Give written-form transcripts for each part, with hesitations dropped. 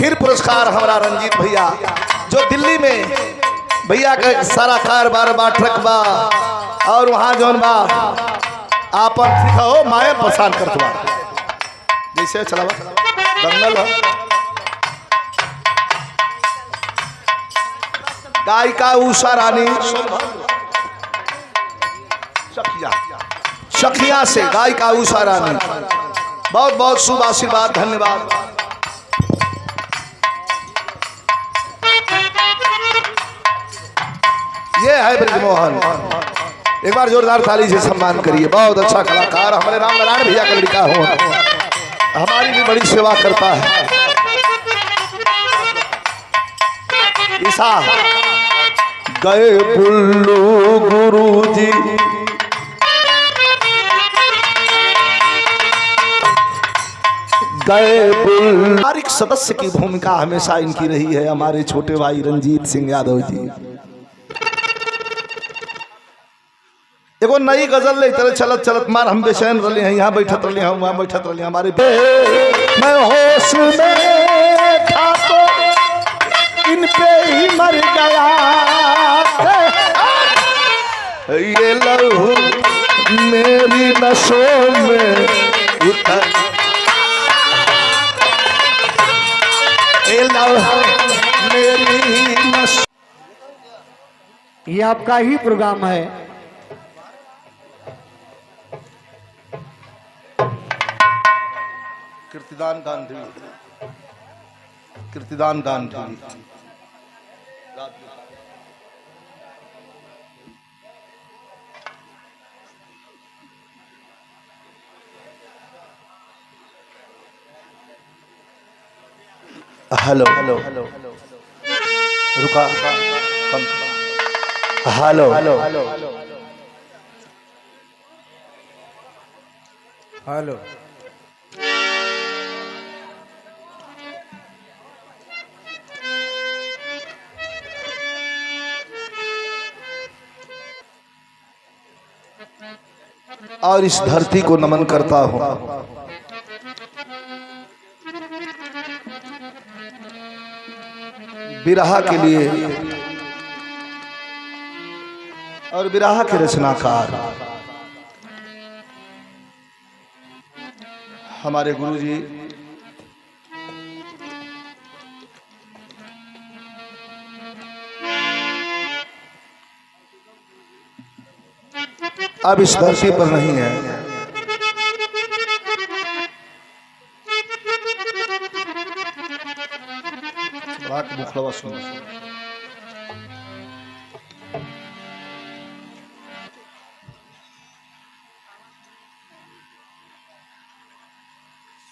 फिर पुरस्कार हमारा रंजीत भैया जो दिल्ली में भैया का सारा कारोबार बा ट्रक बा और वहाँ जौन बा आप हो माए परेशान करत बा जैसे चला दंगल हो गायिका उषा रानी सखिया से गायिका उषा रानी बहुत बहुत शुभ आशीर्वाद धन्यवाद। ये है ब्रजमोहन, एक बार जोरदार ताली से सम्मान करिए। बहुत अच्छा कलाकार हमारे राम नारायण भैया का लड़का हो, हमारी भी बड़ी सेवा करता है। ईसा गए पुल्लू गुरुजी गए पारिक सदस्य की भूमिका हमेशा इनकी रही है हमारे छोटे भाई रंजीत सिंह यादव जी। एगो नई गजल ले तरह चलत चलत मार हम बेचैन रहे हैं, यहाँ बैठत रहे हैं वहाँ बैठत रहे हैं हमारे मैं होश में था तो इन पे ही मर गया ये लहू मेरी नसों में उतर ये लहू मेरी नस। ये आपका ही प्रोग्राम है। कीर्तिदान गांधी, कीर्तिदान गांधी हेलो हेलो रुका कम हेलो हेलो हेलो और इस धरती को नमन करता हूं। बिरहा के लिए और बिरहा के रचनाकार हमारे गुरुजी अब इस धरती पर नहीं है।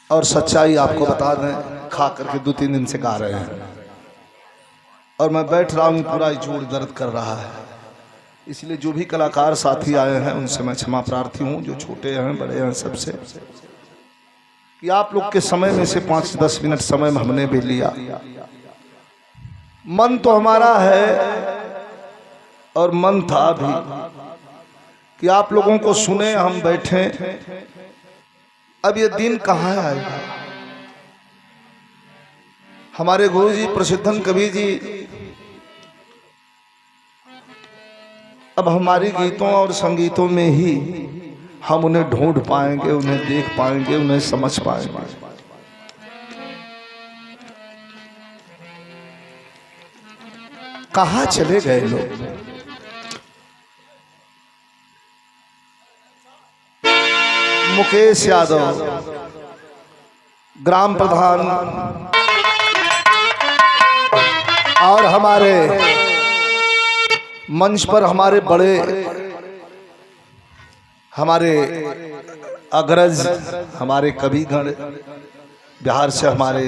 और सच्चाई आपको बता दें, खा करके 2-3 दिन से खा रहे हैं और मैं बैठ रहा हूँ, पूरा जोड़ दर्द कर रहा है। इसलिए जो भी कलाकार साथी आए हैं उनसे मैं क्षमा प्रार्थी हूँ, जो छोटे हैं बड़े हैं सबसे, कि आप लोग के समय में से 5-10 मिनट समय हमने भी लिया। मन तो हमारा है और मन था भी कि आप लोगों को सुने, हम बैठे। अब ये दिन कहाँ आएगा? हमारे गुरुजी प्रसिद्धन कवि जी अब हमारे गीतों और संगीतों में ही हम उन्हें ढूंढ पाएंगे, उन्हें देख पाएंगे, उन्हें समझ पाएंगे। कहाँ चले गए लोग? मुकेश यादव ग्राम प्रधान और हमारे मंच पर हमारे बड़े, हमारे अग्रज, हमारे कविगण, बिहार से हमारे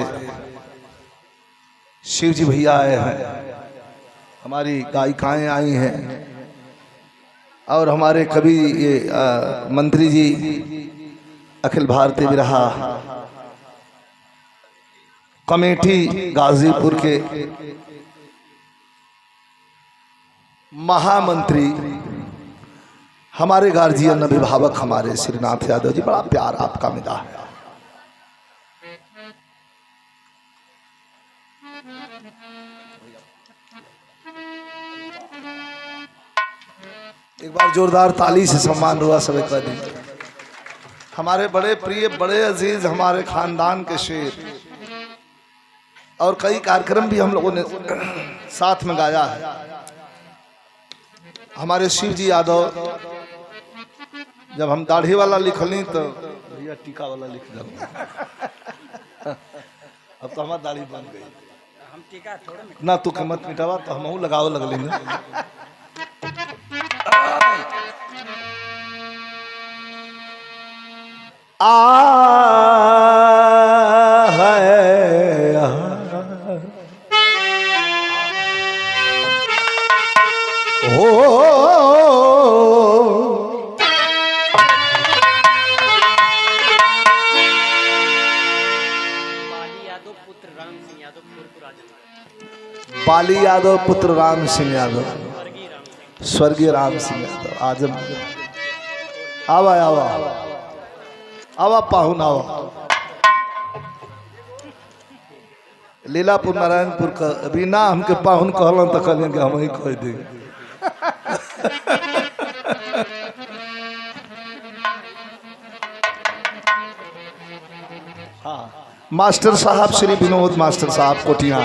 शिवजी भैया आए हैं, हमारी गायिकाएं आई हैं और हमारे कवि ये मंत्री जी अखिल भारतीय बिरहा कमेटी गाजीपुर के महामंत्री, हमारे गार्जियन अभिभावक हमारे श्रीनाथ यादव जी, बड़ा प्यार आपका मिला है। एक बार जोरदार ताली से सम्मान हुआ सब कर दी। हमारे बड़े प्रिय बड़े अजीज हमारे खानदान के शेर, और कई कार्यक्रम भी हम लोगों ने साथ में गाया है। हमारे शिव जी यादव, जब हम दाढ़ी वाला लिखली तो भैया टीका वाला लिख दो। अब तो हमारी दाढ़ी बन गई, हम टीका थोड़ा ना तू कीमत मिटावा तो हम लगाओ लगली ना। बाली यादव पुत्र राम सिंह यादव, स्वर्गीय राम सिंह यादव आजम। आवा आवा आवा पाहुन आवा। लीलापुर नारायणपुर का रीना हमके पाहुन कहलन तो कहलिए कि हम ही कह देंगे। हाँ, मास्टर साहब श्री विनोद मास्टर साहब कोटिया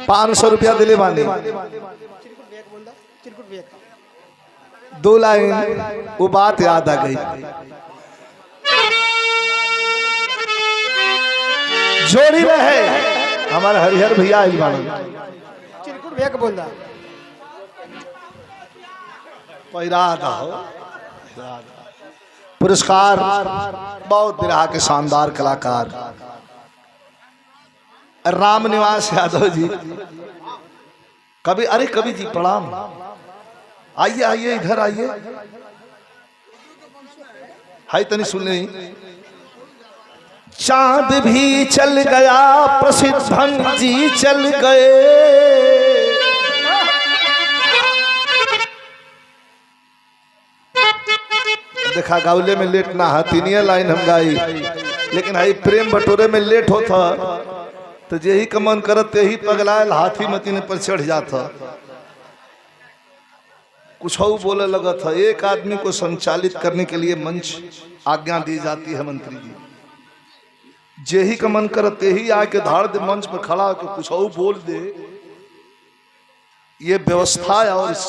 500 रुपया दिले बानी। 2 लाइन वो बात याद आ गई। जोड़ी रहे हमारे हरिहर भैया बोल रहा पुरस्कार बहुत बिरहा के शानदार कलाकार राम निवास यादव जी। कभी अरे कभी जी प्रणाम, आइए आइए इधर आइए। हाय तनी सुन ले। चांद भी चल गया प्रसिद्ध जी चल गए, देखा गावले में लेट ना है, तीनिया लाइन हम गाई, लेकिन हाई प्रेम बटोरे में लेट होता तो यही कमन करत यही पगलायल हाथी मतीने पर चढ़ जाता। कुछ और बोले लगा था। एक आदमी को संचालित करने के लिए मंच आज्ञा दी जाती है मंत्री जी, जेही का मन करते ही आके धाड़ दे मंच पर खड़ा होकर कुछ और बोल दे। ये व्यवस्था और इस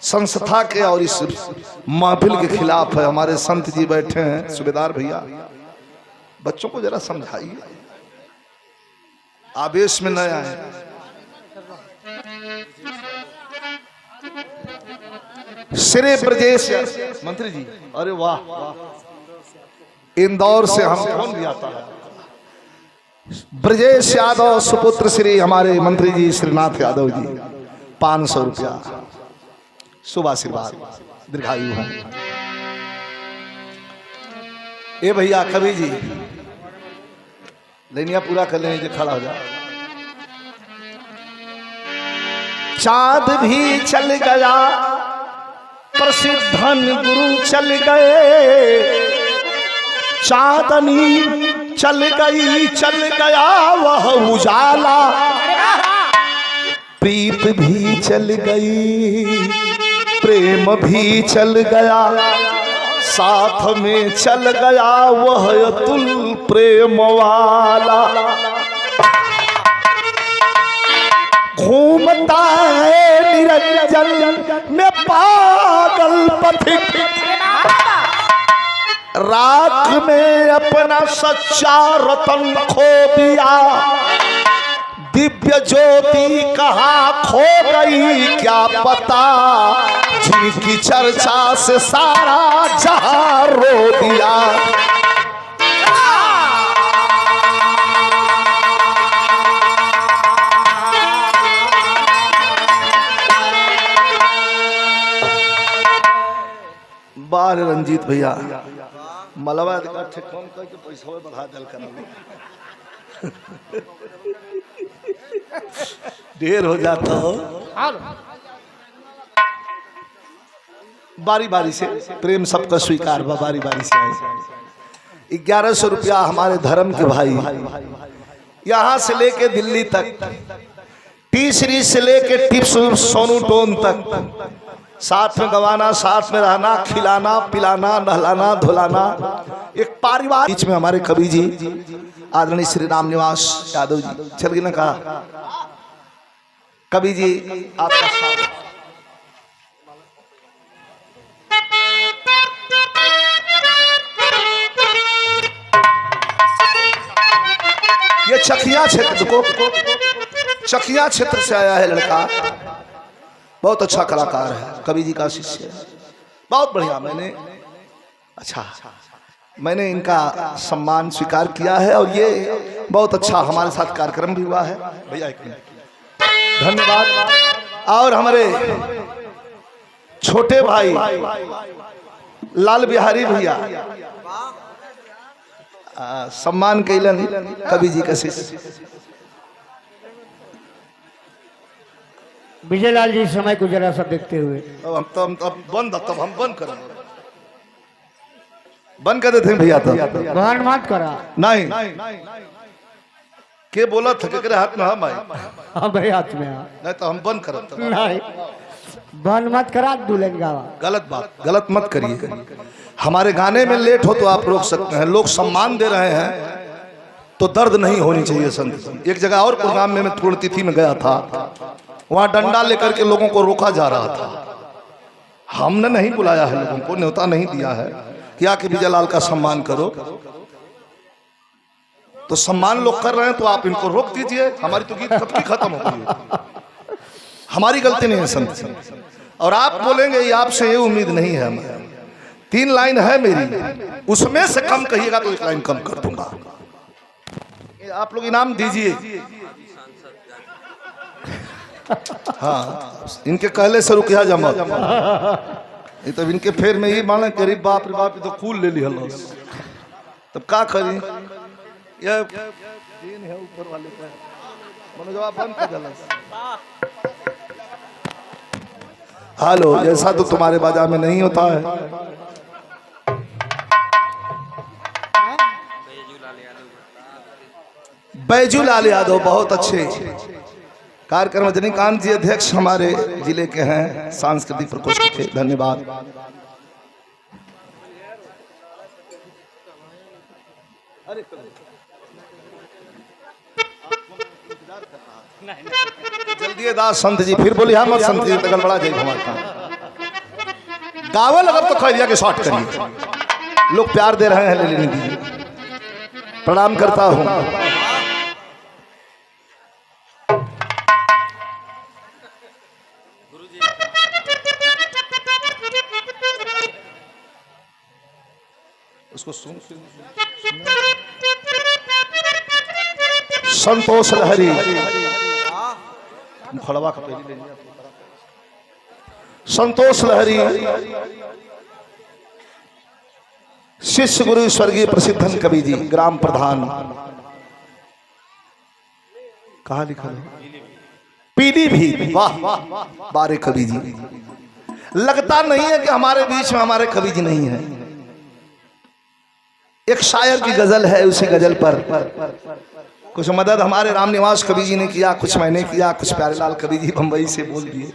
संस्था के और इस महफिल के खिलाफ है। हमारे संत जी बैठे हैं, सूबेदार भैया बच्चों को जरा समझाइए, आवेश में न आए। श्री ब्रजेश मंत्री जी, अरे वाह, इंदौर से हम कौन भी आता है। ब्रजेश यादव सुपुत्र श्री हमारे मंत्री जी श्रीनाथ यादव जी 500 रुपया शुभ आशीर्वाद दीर्घायु है। ए भैया कवि जी लेनिया पूरा कर लें, खड़ा हो जा। चांद भी चल गया प्रसिद्ध गुरु चल गए, चांदनी चल गई चल गया वह उजाला, प्रीत भी चल गई प्रेम भी चल गया, साथ में चल गया वह अतुल प्रेम वाला। घूमता है निरंजन में पागल पथिक, रात में अपना सच्चा रतन खो दिया, दिव्य ज्योति कहाँ खो गई क्या पता, जिनकी चर्चा से सारा जहां रो दिया। बार रंजीत भैया मलबा इकट्ठे कम करके पैसा बढ़ा दल कर ढेर हो जाता हो। बारी बारी से प्रेम सबका स्वीकार बा, बारी बारी से आए। 1100 रुपया हमारे धर्म के भाई यहां से लेके दिल्ली तक, टी सीरीज से लेके टिप्स सोनू टोन तक, साथ में गवाना, साथ में रहना, खिलाना पिलाना, नहलाना धुलाना, एक परिवार। बीच में हमारे कवि जी आदरणीय श्री राम निवास यादव जी चल गए ना, कहा कवि जी आपका स्वागत। ये चकिया क्षेत्र को, चकिया क्षेत्र से आया है लड़का, बहुत अच्छा कलाकार है, कवि जी का शिष्य है, बहुत बढ़िया। मैंने इनका सम्मान स्वीकार किया है और ये बहुत अच्छा हमारे साथ कार्यक्रम भी हुआ है। भैया एक मिनट, धन्यवाद। और हमारे छोटे भाई लाल बिहारी भैया सम्मान कैलन कवि जी का शिष्य। विजय लाल जी समय को जरा सा देखते हुए हम बंद कर, बंद कर देते हैं भैया। तो बहन मत करा, नहीं के बोला था के हाथ में हम आई, हाँ भाई हाथ में हाँ। नहीं तो हम बंद करब। नहीं बहन मत करा, दुलेंगा गलत बात, गलत मत करिए। हमारे गाने में लेट हो तो आप रोक सकते हैं, लोग सम्मान दे रहे हैं तो दर्द नहीं होनी चाहिए संत। एक जगह और प्रोग्राम में मैं पुण्यतिथि में गया था, वहां डंडा लेकर के लोगों को रोका जा रहा था। हमने नहीं बुलाया है, लोगों को न्योता नहीं दिया है कि आके विजय लाल का सम्मान करो, तो सम्मान लोग कर रहे हैं तो आप इनको रोक दीजिए। हमारी तो गीत कब की खत्म हो गई, हमारी गलती नहीं है संत। और आप बोलेंगे ये आपसे ये उम्मीद नहीं है हमें, 3 लाइन है मेरी, उसमें से कम कहिएगा तो 1 लाइन कम कर दूंगा। आप लोग इनाम दीजिए। हाँ, इनके कहले से रुकिया जमा, ये तब इनके फेर में ही माना करी बाप रे बाप, तो कूल ले लिया तब का करी। यह दिन है ऊपर वाले का, मनोजवा बंद कर दिया। हेलो, जैसा तो तुम्हारे बाजार में नहीं होता है। बैजू लाल यादव बहुत अच्छे कार्यक्रम, रजनीकांत जी अध्यक्ष हमारे जिले के हैं, सांस्कृतिक प्रकोष्ठ के, धन्यवाद। जल्दी दास संत जी फिर बोली हम संत जी तक बड़ा जय हमारे गावल अगर तो कह दिया कि शॉर्ट करिए, लोग प्यार दे रहे हैं, ले लेने दीजिए। प्रणाम करता हूं। उसको संतोष लहरी खड़वा का संतोष लहरी शिष्य गुरु स्वर्गीय प्रसिद्धन कवि जी, ग्राम प्रधान, कहा लिखा है पीलीभीत। वाह बारे कवि जी, लगता नहीं है कि हमारे बीच में हमारे कवि जी नहीं है। एक शायर की गजल है, उसी गजल पर कुछ मदद हमारे राम निवास कवि जी ने किया, कुछ मैंने किया, कुछ प्यारेलाल कवि जी बंबई से बोल दिए।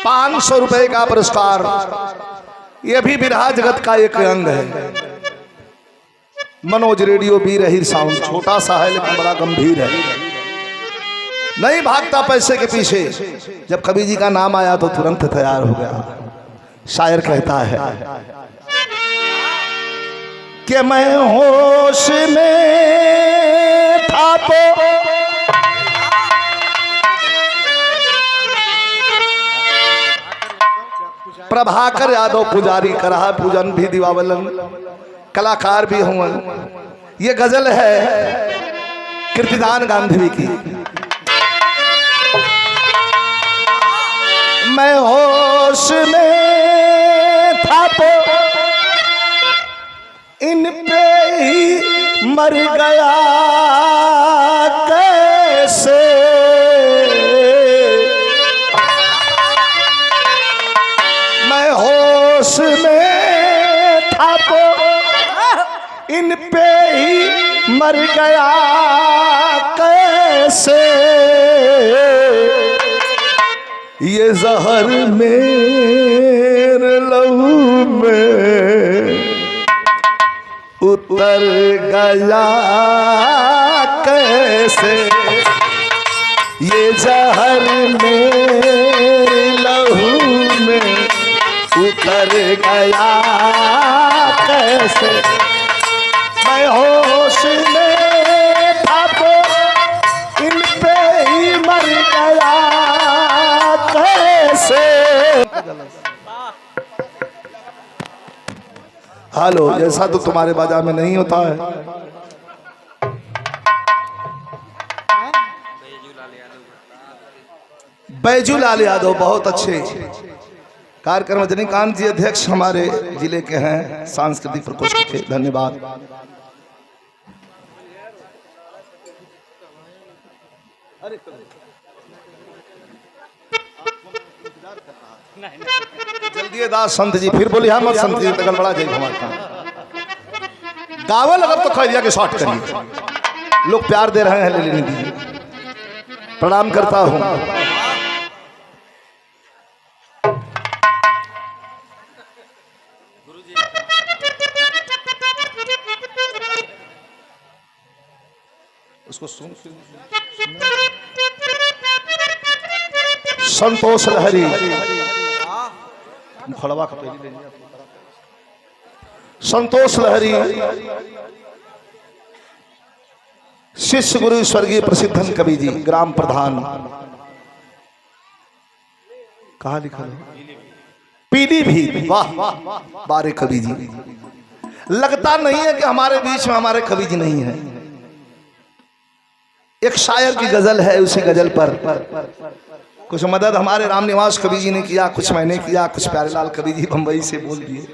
₹500 का पुरस्कार, यह भी बिरहा जगत का एक अंग है। मनोज रेडियो भी रही साउंड, छोटा सा है लेकिन बड़ा गंभीर है, नहीं भागता पैसे के पीछे। जब कवि जी का नाम आया तो तुरंत तैयार हो गया। शायर कहता है कि मैं होश में था तो प्रभाकर यादव पुजारी करा पूजन भी दिवावलन, कलाकार भी हुआ। ये गजल है कीर्तिदान गांधी की। मैं होश में था तो मर गया कैसे, मैं होश में था तो इन पे ही मर गया कैसे, ये जहर मेरे लहू में उतर गया कैसे, ये जहर मेरे लहू में उतर गया कैसे, मैं होश में था तो इन पे ही मर गया कैसे। हेलो, ऐसा तो तुम्हारे बाजा में नहीं होता है। बैजूलाल यादव बहुत अच्छे कार्यक्रम, रजनीकांत जी अध्यक्ष हमारे जिले के हैं, सांस्कृतिक प्रकोष्ठ के, धन्यवाद। जल्दी दास संत जी, फिर बोली मत संत जी, तगल बड़ा जय हमारे गावल अगर तो कह दिया कि शॉर्ट करिए, लोग प्यार दे रहे हैं, ले लेने दीजिए। प्रणाम करता हूं। उसको सुन संतोष लहरी खड़वा का पहली लेंगे। संतोष लहरी शिष्य गुरु स्वर्गीय प्रसिद्धन कवि जी, ग्राम प्रधान, कहा लिखा है? पीलीभीत। वाह, बारे कवि जी। लगता नहीं है कि हमारे बीच में हमारे कवि जी नहीं है। एक शायर की गजल है, उसी गजल पर कुछ मदद हमारे रामनिवास कवि जी ने किया, कुछ मैंने किया, कुछ प्यारेलाल कवि जी बंबई से बोल दिए।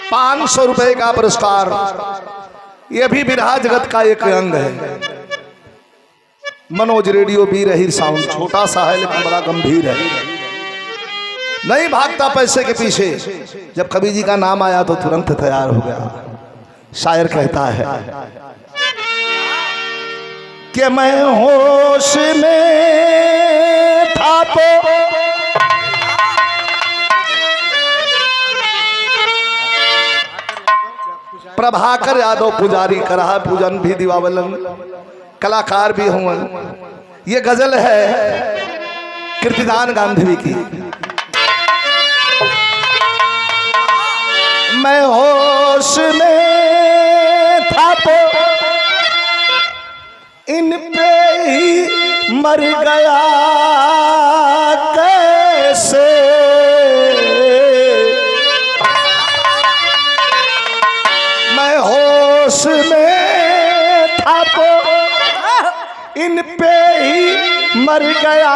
₹500 का पुरस्कार, यह भी बिरहा जगत का एक अंग है। मनोज रेडियो बी रही साउंड, छोटा सा है लेकिन बड़ा गंभीर है, नहीं भागता पैसे के पीछे। जब कवि जी का नाम आया तो तुरंत तैयार हो गया। शायर कहता है कि मैं होश में था तो प्रभाकर यादव पुजारी करा पूजन भी दिवावलन, कलाकार भी हूं। ये गजल है कीर्तिदान गांधी की। मैं होश में था तो इन पे ही मर गया कैसे, होश में था तो इन पे ही मर गया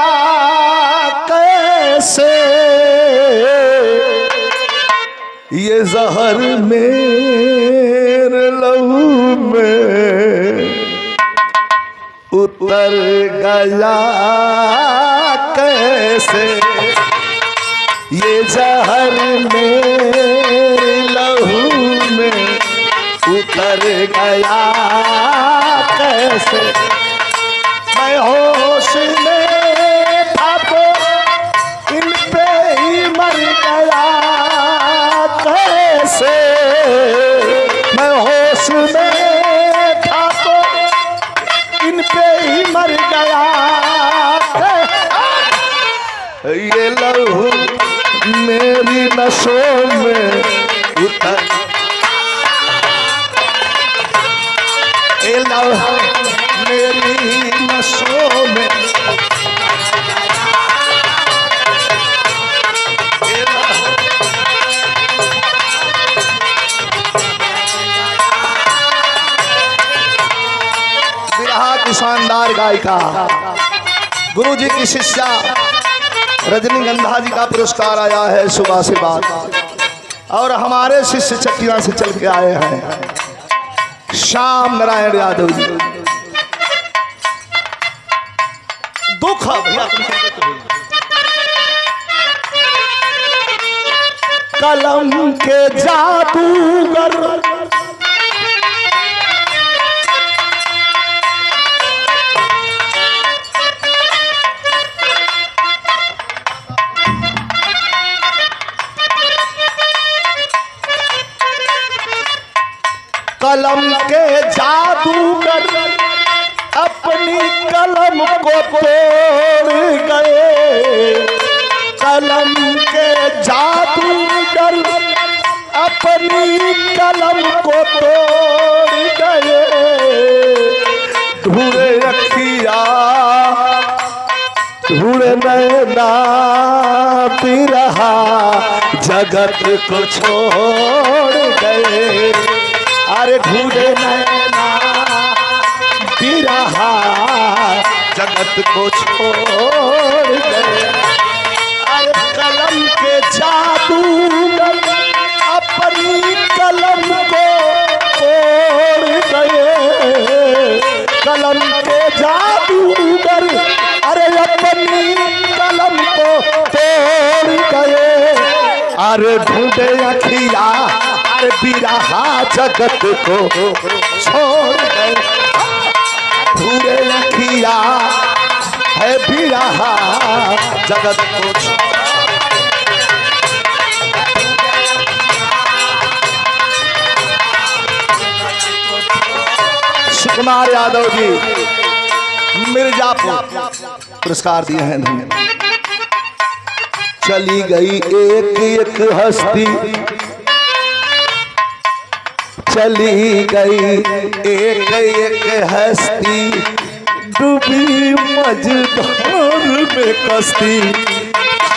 कैसे, ये जहर मेरे लहू में उतर गया कैसे, ये जहर मेरे लहू में उतर गया कैसे, मैं होश में था तो इन पे ही मर गया कैसे, मैं होश में था तो इन पे ही मर गया कैसे, ये लहू मेरी नसों में उतर, मेरी नसों में गायिका गुरु जी की शिष्या रजनीगंधा जी का पुरस्कार आया है शुभ आशीर्वाद। और हमारे शिष्य चकिया से चल के आए हैं श्याम नारायण यादव जी। दुख भैया कलम के जादूगर कलम के जादूगर अपनी कलम को तोड़ गए। कलम के जादूगर अपनी कलम को तोड़ गए। ढूंढे अखिया ढूंढे नैना बिरहा जगत को छोड़ गए। अरे ढूंढे नैना बिरहा जगत को छोड़ गए। अरे कलम के जादूगर अपनी कलम को तोड़ गए। कलम के जादूगर अरे अपनी कलम को तोड़ गए। अरे ढूंढे अखिया अरे बिरहा जगत को छोड़ गए। ढूंढे अखिया है बिरहा जगत को कुमार यादव जी मिर्जापुर पुरस्कार दिए हैं। धन्यवाद। चली गई एक एक हस्ती चली गई एक एक हस्ती डूबी मझधार में कश्ती।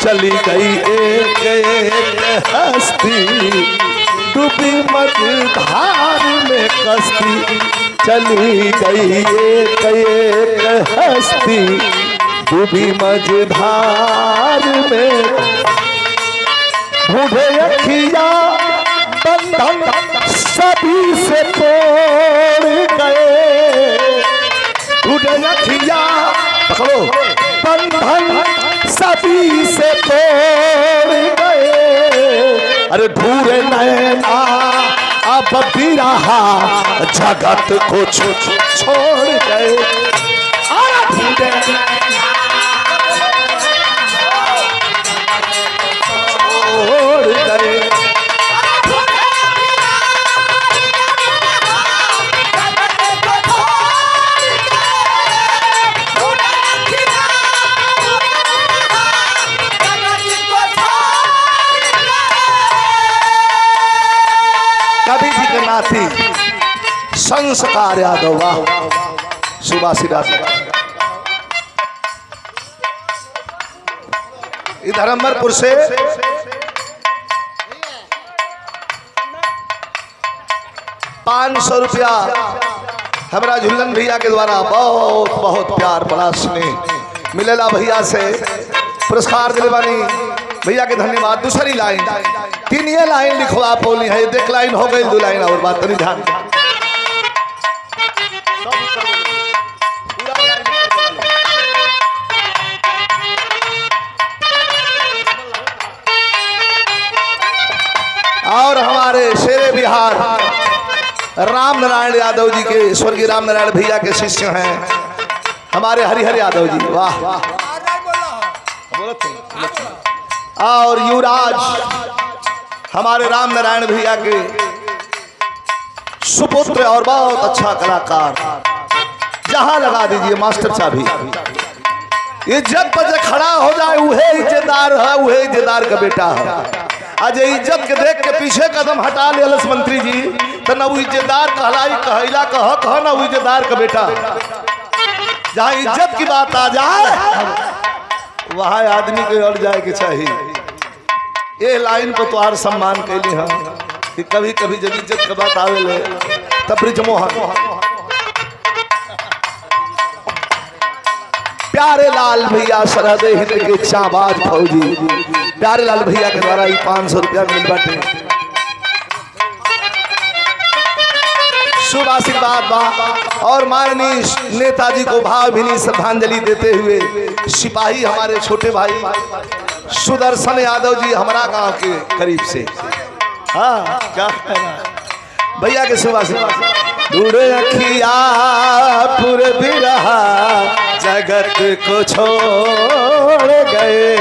चली गई एक एक हस्ती डूबी मझधार में कश्ती। चली गई एक एक हस्ती डूबी मझधार में। ढूंढे अखिया बंधन सभी से तोड़ गए। ढूंढे अखिया पकड़ो बंधन सभी से तोड़ गए। अरे ढूंढे नैना अब बिरहा जगत को छोड़ गए। ढूंढे छोड़ गए। कवि जी के नाती संस्कार यादव वाह सुभाषिराज इधर अमरपुर से 500 रुपया हमारा झुल्लन भैया के द्वारा बहुत बहुत प्यार बड़ा स्नेह मिलेला भैया से पुरस्कार दिलवानी भैया के धन्यवाद। दूसरी लाइन 3 ये लाइन लिखवा पोली है। देख लाइन हो गई 2 लाइन और बात नहीं ध्यान। और हमारे शेरे बिहार राम नारायण यादव जी के स्वर्गीय राम नारायण भैया के शिष्य हैं हमारे हरिहर यादव जी वाह। और युवराज हमारे राम नारायण भैया के सुपुत्र और बहुत अच्छा कलाकार। जहां लगा दीजिए मास्टर चाबी। इज्जत पर खड़ा हो जाए वही इज्जतदार है, वही इज्जतदार का बेटा है। आज इज्जत के देख के पीछे कदम हटा ले मंत्री जी तो न वो इज्जतदार कहलाई कहला कह न वो इज्जतदार का बेटा। जहाँ इज्जत की बात आ जाए वहाँ आदमी को और जाए के चाहिए। ये लाइन को तो और सम्मान कैली हम कि कभी कभी जब इज्जत की बात आवे ले तब ब्रिजमोहन प्यारे लाल भैया सरहद हिंद के चाबाज फौजी प्यारे लाल भैया के द्वारा 500 रुपया मिल बाटे। शुभ आशीर्वाद बा और माननीय नेताजी को भावभीनी श्रद्धांजलि देते हुए सिपाही हमारे छोटे भाई सुदर्शन यादव जी हमारा गांव के करीब से। हाँ क्या भैया के शुभ आशीर्वाद। उड़े अखिया पूरे बिरहा जगत को छोड़ गए,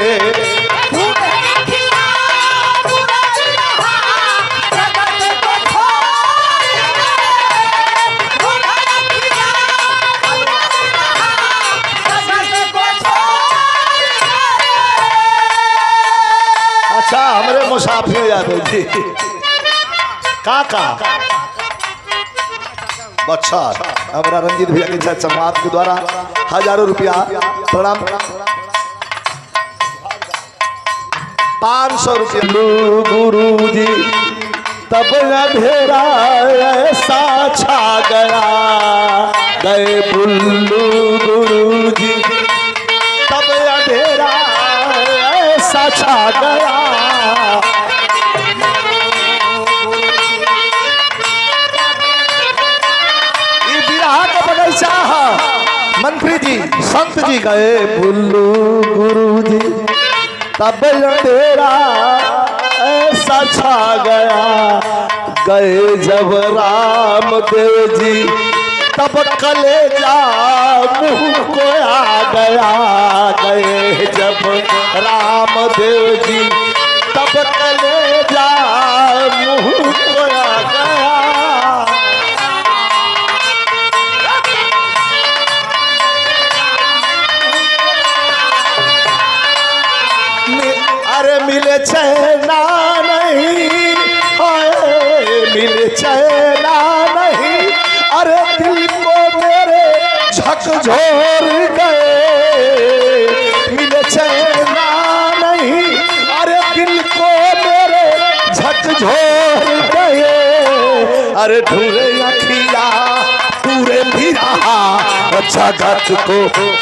अच्छा हमारे मुसाफिर यादव जी काका अच्छा हमारा रंजीत भैया के समाज के द्वारा हजारों रुपया प्रणाम। 500 रुपया गुरु जी तब अंधेरा ऐसा छा गया, गए बुल्लू गुरु जी तब अंधेरा ऐसा छा गया। मंत्री जी संत जी गए बुल्लू गुरु जी तब अंधेरा ऐसा छा गया, गए जब रामदेव जी तब कलेजा मुंह को आ गया, गए जब रामदेव जी तब कलेजा मुंह को आ गया। अरे मिले चैना नहीं, मिले चैना नहीं, अरे दिल को मेरे झकझोर गए, मिले चैना नहीं, अरे दिल को मेरे झकझोर गए, अरे ढूंढे अखिया पूरे भी रहा जगत को छोड़।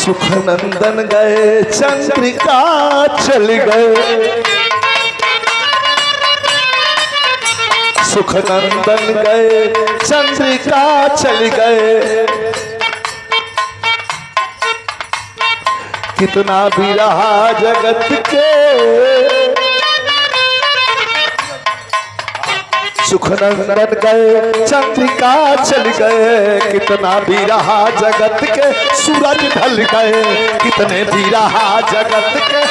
सुखनंदन गए चंद्रिका चल गए, सुखनंदन गए चंद्रिका चल गए, कितना भी रहा जगत के सुखनंदन गए चंद्रिका चल गए, कितना भी रहा जगत के सूरज ढल गए, कितने भी रहा जगत के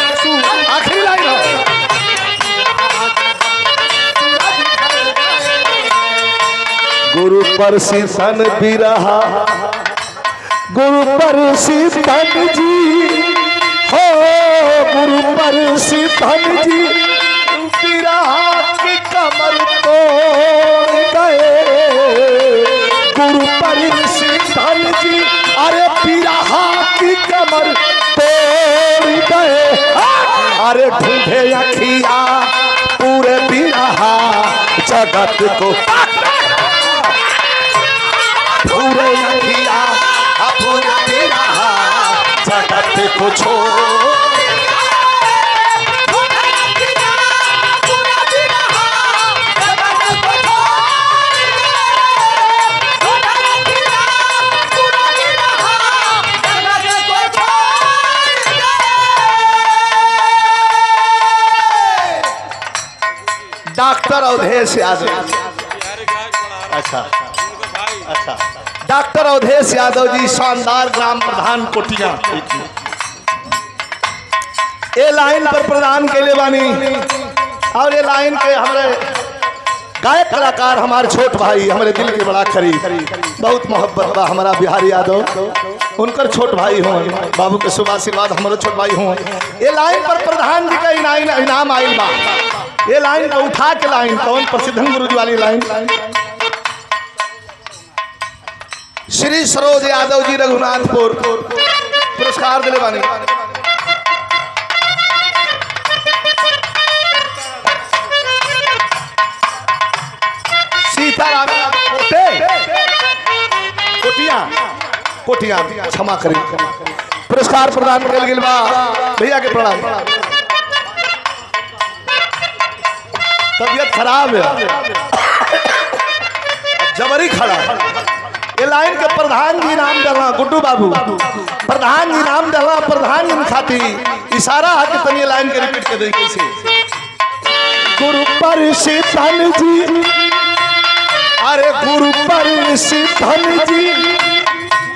आखिरी लाइन गुरु पर शीतन भी रहा, गुरु पर शीतन जी हो, गुरु पर शीतन जी बिरहा की कमर तोड़ गए, गुरु पर शीतल जी अरे बिरहा की कमर तोड़ गए, अरे ढूंढे अखिया पूरे बिरहा जगत को, पूरे अखिया पूरे बिरहा जगत को छोड़। डॉक्टर अवधेश यादव, अच्छा अच्छा डॉक्टर अवधेश यादव जी शानदार ग्राम प्रधान कोटिया ये लाइन पर प्रदान के लिए बानी और ये लाइन के हमारे गायक कलाकार हमारे छोट भाई हमारे दिल के बड़ा करीब बहुत मोहब्बत बा हमारा बिहारी यादव उनकर छोट भाई हों बाबू के शुभ आशीर्वाद हमारे छोट भाई हों। ये लाइन पर प्रधान जी का इनाम आइल बा ये लाइन को उठा के लाइन कौन प्रसिद्ध गुरु जी वाली लाइन। श्री सरोज यादव जी रघुनाथपुर पुरस्कार दिले बानी। सीताराम कोटिया क्षमा करें। पुरस्कार प्रदान कर गेल बा भैया के प्रणाम। तबियत खराब है, जबरी खड़ा। ये लाइन के प्रधान जी नाम देना गुड्डू बाबू, प्रधान जी नाम देना, प्रधान जी खाती इशारा है कि तनी लाइन के रिपीट कर दे कैसे। गुरु परिषिधन जी, अरे गुरु परिषिधन जी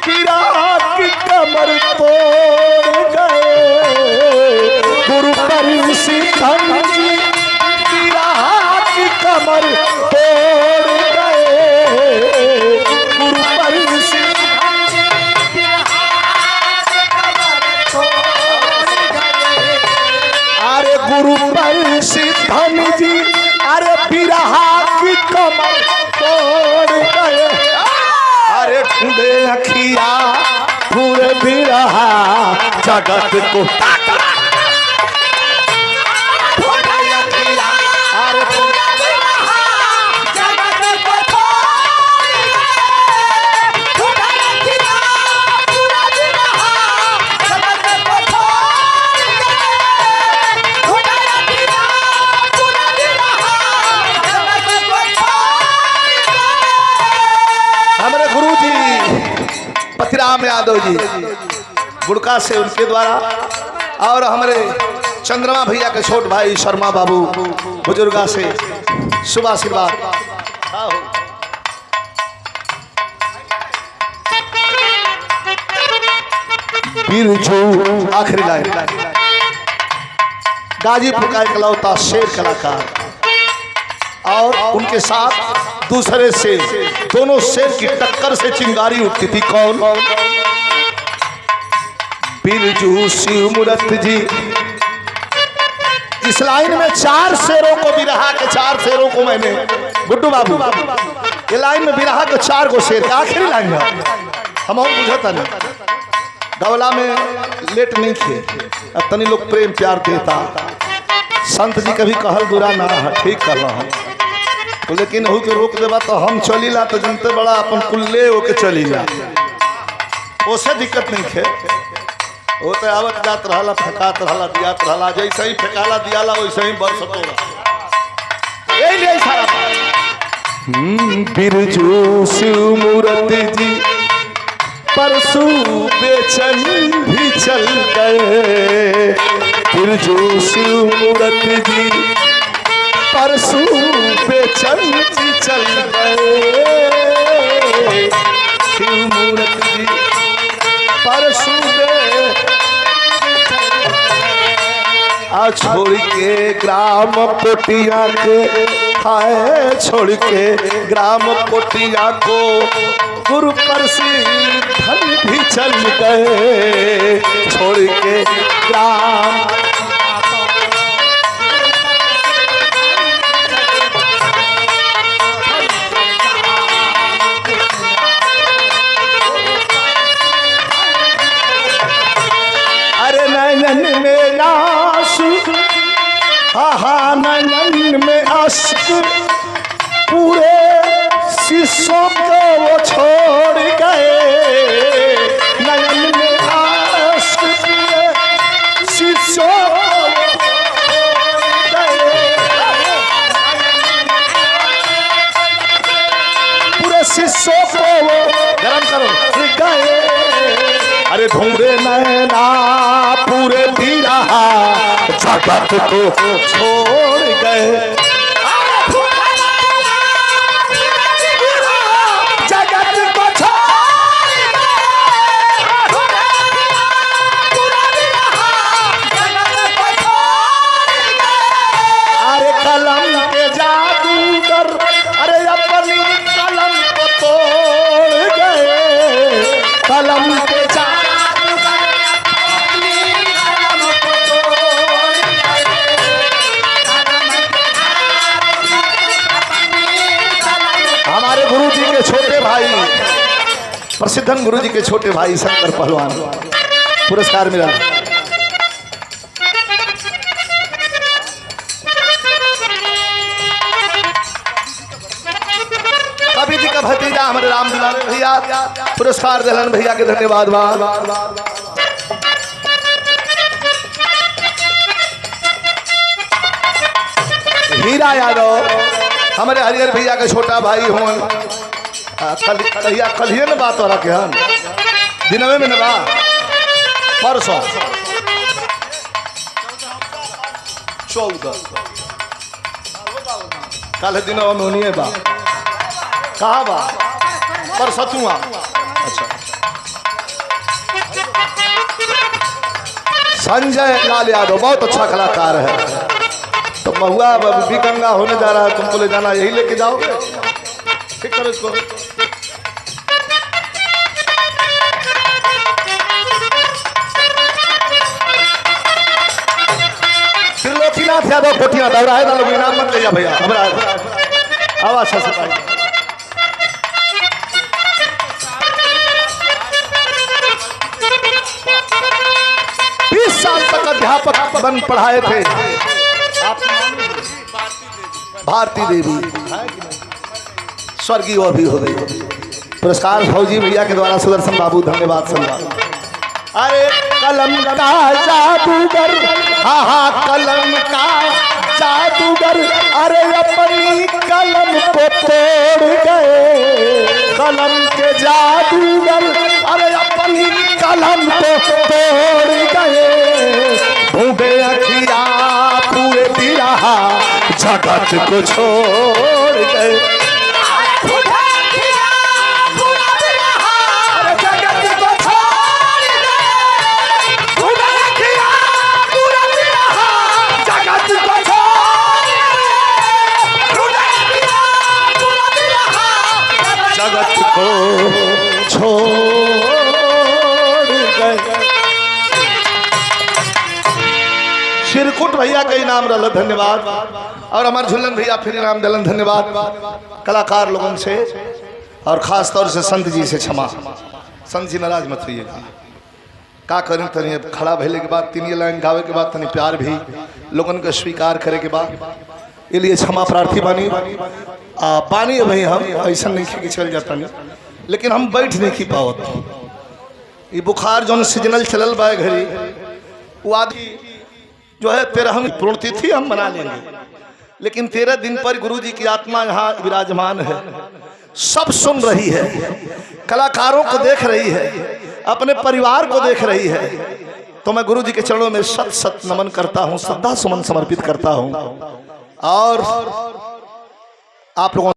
विराट की कमर तोड़ गए। गुरु परिषिधन जी विराट की कमर तोड़ गए। गुरु परिषिधन जी अरे गुरु परिषिधन जी अरे विराट की कमर तोड़ गए। अरे ढूंढे अखिया पूरे बिरहा जगत को। पतिराम यादव जी गुड़का से उनके द्वारा, और हमारे चंद्रमा भैया के छोट भाई शर्मा बाबू बुजुर्गा से शुभ आशीर्वाद। बिरजू आखिरी लाइन। गाजीपुर का इकलौता शेर कलाकार और उनके साथ दूसरे शेर, दोनों शेर की टक्कर से चिंगारी उठती थी। कौन? बिरजू शिवमूर्त जी। इस लाइन में 4 शेरों को बिरहा के 4 शेरों को मैंने गुड्डू बाबू, ये लाइन में बिरहा के 4 को शेर, आखिरी लाइन है। हम और बुझता नहीं गवला में लेट नहीं थे, अब तनी लोग प्रेम प्यार देता। संत जी कभी कहल बुरा ना है, ठीक कर रहा हूँ, लेकिन हो के रोक देवा तो हम चली ला तो जनते बड़ा अपन कुल्ले होके चली जा, ओसे दिक्कत नहीं थे। वो तो आवत जात रहला, फेंकात रहला, दियात रहला, जैसे ही फेंकाला दियाला वैसे ही बरसतो रहा। यही नहीं सारा बिरजू शिवमूर्त जी परसू बेचन भी चल गए। बिरजू शिवमूर्त जी परसू बेचन भी चल गए। शिवमूर्त जी परसू छोड़ के ग्राम कोटिया के, हाय छोड़ के ग्राम कोटिया को गुरु परिषिधन भी चल गए। छोड़ के ग्राम अरे नयन में आंसू, हाँ नयन में अश्क, पूरे शिष्यों को वो छोड़ गए। नयन में अश्क पूरे शिष्यों को छोड़ गए। पूरे शिष्यों को वो गरम करो गए। अरे ढूंढे नैना पूरे बिरहा जगत को छोड़ गए। जगत को छोड़ अरे कलम के जादूगर, अरे अपनी कलम को तोड़ गए। कलम के हमारे गुरु जी के छोटे भाई, प्रसिद्धन गुरु जी के छोटे भाई शंकर पहलवान पुरस्कार मिला। कवि जी का भतीजा हमारे राम दुलारे भैया पुरस्कार दिलन भैया के धन्यवाद। हीरा यादव हमारे हरिहर भैया के छोटा भाई हूँ। कल न बात हो रहा के हम दिनवे में नवा परसों 14 कल दिनवा में उन्हीं बा कहाँ बा परसतुआ। अच्छा संजय लाल यादव बहुत अच्छा कलाकार है। तो महुआ बीकंगा होने जा रहा है, तुमको ले जाना, यही लेके जाओगे? ठीक करो इसको। त्रिलोकीनाथ यादव कोटिया दौड़ा है ना, लोग इनाम मत ले जा भैया। आवाज से 20 साल तक अध्यापक बन पढ़ाए थे भारती देवी, स्वर्गीय और भी हो गई। पुरस्कार फौजी भैया के द्वारा सुदर्शन बाबू, धन्यवाद संवाद। अरे कलम का जादूगर, हाँ हाँ कलम का जादूगर, अरे अपनी कलम को तोड़ गए। कलम के जादूगर अरे अपनी कलम को तोड़ गए। भूखे अखिया पूरे बिरहा जगत को छोड़ गए। जगत को छोड़ गए। शिरकुट भैया का इनाम रहा, धन्यवाद। और हमारे झुल्लन भैया फिर इनाम दिलन, धन्यवाद। कलाकार लोगों से और खास तौर से संत जी से क्षमा। संत जी नाराज मत होइएगा, का करें तनी अब खड़ा भैले के बाद 3 लाइन गावे के बाद तनी प्यार भी लोगन को स्वीकार करे के बाद ये लिए क्षमा प्रार्थी बानी। पानी भाई हम ऐसा नहीं कि चल जाता नहीं, लेकिन हम बैठ नहीं की पावत। ये बुखार जो सीजनल चलल बा घड़ी वो आदि जो है 13 पूर्ण तिथि हम मना लेंगे, लेकिन 13 दिन पर गुरु जी की आत्मा यहाँ विराजमान है, सब सुन रही है, कलाकारों को देख रही है, अपने परिवार को देख रही है। तो मैं गुरु जी के चरणों में सत सत नमन करता हूँ, श्रद्धा सुमन समर्पित करता हूँ। और आप लोगों